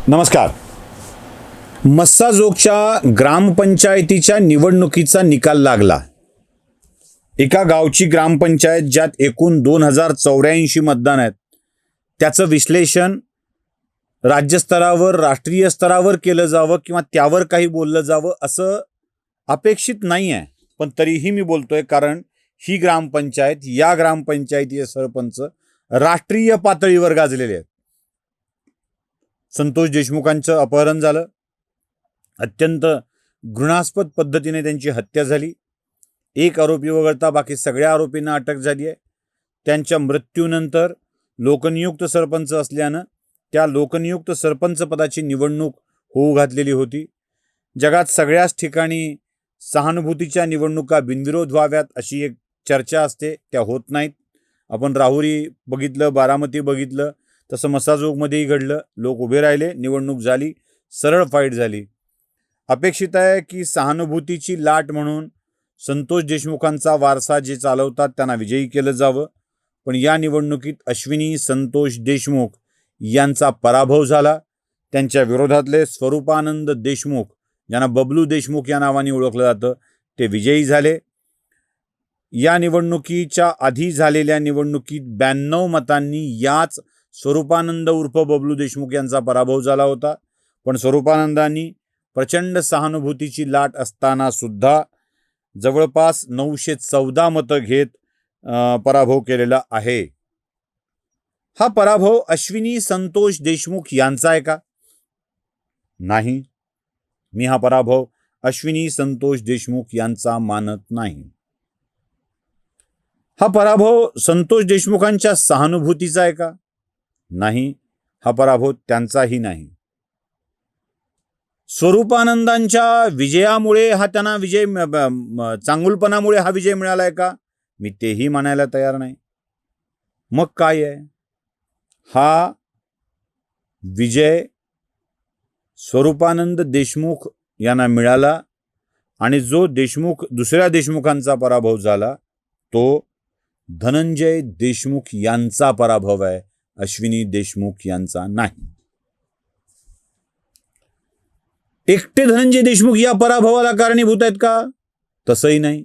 नमस्कार. मस्साजोगच्या ग्रामपंचायतीच्या निवडणुकीचा निकाल लागला. एका गावची ग्रामपंचायत ज्यात एकूण 2084 मतदान आहेत, त्याचं विश्लेषण राज्यस्तरावर राष्ट्रीय स्तरावर केलं जावं किंवा त्यावर काही बोललं जावं असं अपेक्षित नाही आहे. पण तरीही मी बोलतोय, कारण ही ग्रामपंचायत, या ग्रामपंचायतीचे सरपंच राष्ट्रीय पातळीवर गाजलेले आहेत. संतोष देशमुखांचं अपहरण झालं, अत्यंत घृणास्पद पद्धतीने त्यांची हत्या झाली. एक आरोपी वगळता बाकी सगळ्या आरोपींना अटक झाली आहे. त्यांच्या मृत्यूनंतर लोकनियुक्त सरपंच असल्यानं त्या लोकनियुक्त सरपंच पदाची निवडणूक होऊ घातलेली होती. जगात सगळ्याच ठिकाणी सहानुभूतीच्या निवडणुका बिनविरोध व्हाव्यात अशी एक चर्चा असते, त्या होत नाहीत. आपण राहुरी बघितलं, बारामती बघितलं, तसं मस्साजोगमध्येही घडलं. लोक उभे राहिले, निवडणूक झाली, सरळ फाईट झाली. अपेक्षित आहे की सहानुभूतीची लाट म्हणून संतोष देशमुखांचा वारसा जे चालवतात त्यांना विजयी केलं जावं. पण या निवडणुकीत अश्विनी संतोष देशमुख यांचा पराभव झाला. त्यांच्या विरोधातले स्वरूपानंद देशमुख, ज्यांना बबलू देशमुख या नावाने ओळखलं जातं, ते विजयी झाले. या निवडणुकीच्या आधी झालेल्या निवडणुकीत 92 मतांनी याच स्वरूपानंद उर्फ बबलू देशमुख यांचा पराभव झाला होता. पण स्वरूपानंदांनी प्रचंड सहानुभूतीची लाट असताना सुद्धा जवळपास 914 मतं घेत पराभव केलेला आहे. हा पराभव अश्विनी संतोष देशमुख यांचा आहे का? नाही. मी हा पराभव अश्विनी संतोष देशमुख यांचा मानत नाही. हा पराभव संतोष देशमुखांच्या सहानुभूतीचा आहे का? नाही. हा पराभव त्यांचाही नाही. स्वरूपानंदांच्या विजयामुळे हा त्यांना विजय, चांगुलपणामुळे हा विजय मिळालाय का? मी तेही मानायला तयार नाही. मग काय आहे? हा विजय स्वरूपानंद देशमुख यांना मिळाला आणि जो देशमुख, दुसऱ्या देशमुखांचा पराभव झाला, तो धनंजय देशमुख यांचा पराभव आहे, अश्विनी देशमुख यांचा नाही. एकटे धनंजय देशमुख या पराभवाला कारणीभूत आहेत का? तसंही नाही.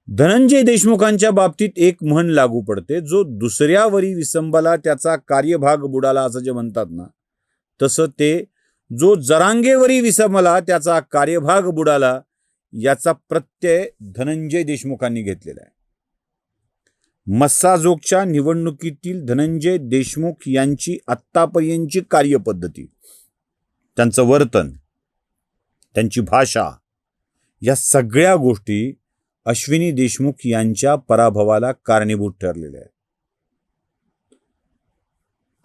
धनंजय देशमुखांच्या बाबतीत एक म्हण लागू पडते, जो दुसऱ्यावरी विसंबला त्याचा कार्यभाग बुडाला असं जे म्हणतात ना, तसं ते जो जरांगेवरी विसंबला त्याचा कार्यभाग बुडाला याचा प्रत्यय धनंजय देशमुखांनी घेतलेला आहे. मस्साजोगच्या निवडणुकीतील धनंजय देशमुख यांची आत्तापर्यंतची कार्यपद्धती, त्यांचं वर्तन, त्यांची भाषा, या सगळ्या गोष्टी अश्विनी देशमुख यांच्या पराभवाला कारणीभूत ठरलेल्या आहेत.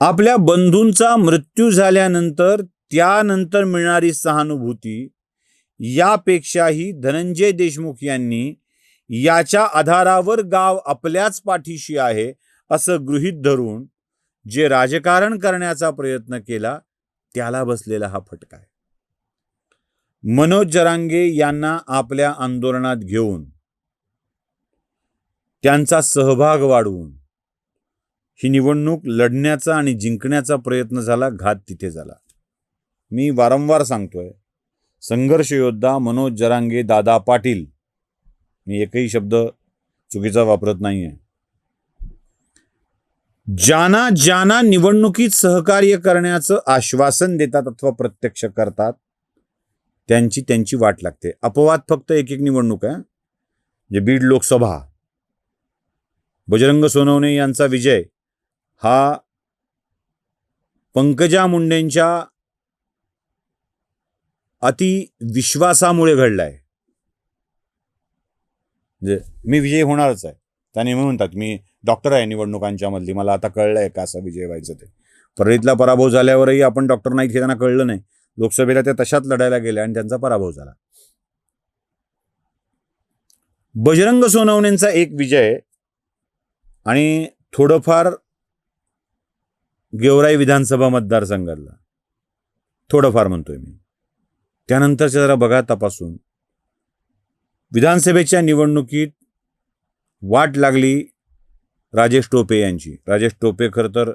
आपल्या बंधूंचा मृत्यू झाल्यानंतर त्यानंतर मिळणारी सहानुभूती यापेक्षाही धनंजय देशमुख यांनी याच्या आधारावर गाव आपल्याच पाठीशी आहे असं गृहीत धरून जे राजकारण करण्याचा प्रयत्न केला, त्याला बसलेला हा फटका आहे. मनोज जरांगे यांना आपल्या आंदोलनात घेऊन त्यांचा सहभाग वाढवून ही निवडणूक लढण्याचा आणि जिंकण्याचा प्रयत्न झाला. घात तिथे झाला. मी वारंवार सांगतोय, संघर्ष योद्धा मनोज जरांगे दादा पाटील, मी एकही शब्द चुकीचा वापरत नाहीये, ज्यांना ज्यांना निवडणुकीत सहकार्य करण्याचं आश्वासन देतात अथवा प्रत्यक्ष करतात, त्यांची वाट लागते. अपवाद फक्त एक निवडणूक आहे, जे बीड लोकसभा. बजरंग सोनवणे यांचा विजय हा पंकजा मुंडेंच्या अतिविश्वासामुळे घडलाय. मी विजय होणारच आहे, त्याने म्हणतात मी डॉक्टर आहे निवडणुकांच्या मधली, मला आता कळलंय का असं विजय व्हायचं ते. परळीतला पराभव झाल्यावरही आपण डॉक्टर नाहीत हे त्यांना कळलं नाही. लोकसभेला ते तशाच लढायला गेले आणि त्यांचा पराभव झाला. बजरंग सोनवणेंचा एक विजय आणि थोडंफार गेवराई विधानसभा मतदारसंघातला, थोडंफार म्हणतोय मी, त्यानंतरच्या जरा बघा तपासून. विधानसभेच्या निवडणुकीत वाट लागली राजेश टोपे यांची. राजेश टोपे खरं तर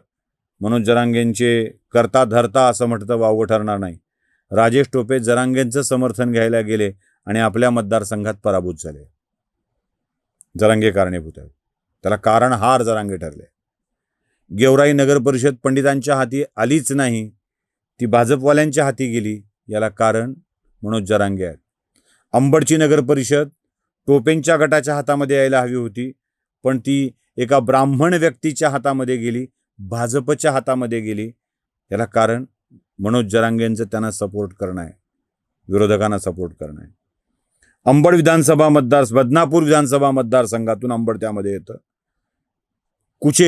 मनोज जरांगेंचे करता धरता असं म्हटलं वावगं ठरणार नाही. राजेश टोपे जरांगेंचं समर्थन घ्यायला गेले आणि आपल्या मतदारसंघात पराभूत झाले. जरांगे कारणीभूत आहेत. त्याला कारण हार जरांगे ठरले. गेवराई नगर परिषद पंडितांच्या हाती आलीच नाही, ती भाजपवाल्यांच्या हाती गेली. याला कारण मनोज जरांगे आहेत. अंबडची नगर परिषद टोपेंच्या गटाच्या हातामध्ये यायला हवी होती, पण ती एका ब्राह्मण व्यक्तीच्या हातामध्ये गेली, भाजपच्या हातामध्ये गेली. याला कारण मनोज जरांगेंचं त्यांना सपोर्ट करणं आहे, विरोधकांना सपोर्ट करणं आहे. अंबड विधानसभा बदनापूर विधानसभा मतदारसंघातून अंबड त्यामध्ये येतं.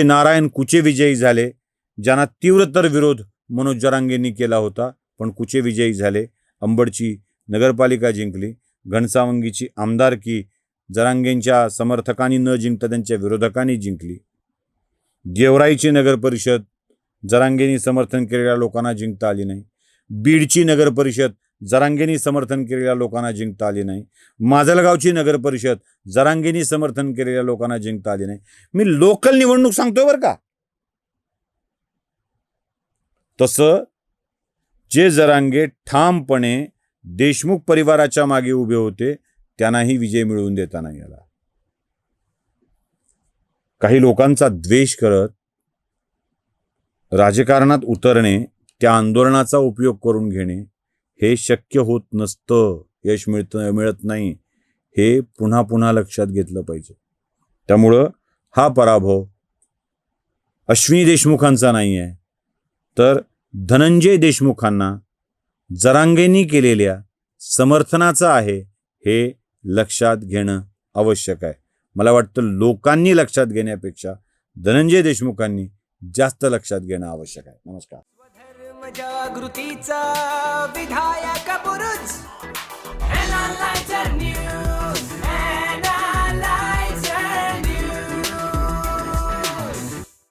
नारायण कुचे विजयी झाले, ज्यांना तीव्रतर विरोध मनोज जरांगेंनी केला होता, पण कुचे विजयी झाले. अंबडची नगरपालिका जिंकली. घनसावंगीची आमदारकी जरांगेंच्या समर्थकांनी न जिंकता त्यांच्या विरोधकांनी जिंकली. गेवराईची नगर परिषद जरांगेंनी समर्थन केलेल्या लोकांना जिंकता आली नाही. बीडची नगर परिषद जरांगेंनी समर्थन केलेल्या लोकांना जिंकता आली नाही. माजलगावची नगर परिषद जरांगेंनी समर्थन केलेल्या लोकांना जिंकता आली नाही. मी लोकल निवडणूक सांगतोय बरं का. तसं जे जरांगे ठामपणे देशमुख परिवाराच्या मागे उभे होते त्यांनाही विजय मिळवून देता नाही आला. काही लोकांचा द्वेष करत राजकारणात उतरणे, त्या आंदोलनाचा उपयोग करून घेणे हे शक्य होत नसतं. यश मिळत नाही, हे पुन्हा पुन्हा लक्षात घेतलं पाहिजे. त्यामुळं हा पराभव अश्विनी देशमुखांचा नाही आहे, तर धनंजय देशमुखांना जरांगेंनी केलेल्या समर्थनाचा आहे, हे लक्षात घेणं आवश्यक आहे. मला वाटतं लोकांनी लक्षात घेण्यापेक्षा धनंजय देशमुखांनी जास्त लक्षात घेणं आवश्यक आहे. नमस्कार. जागृतीचा विधायक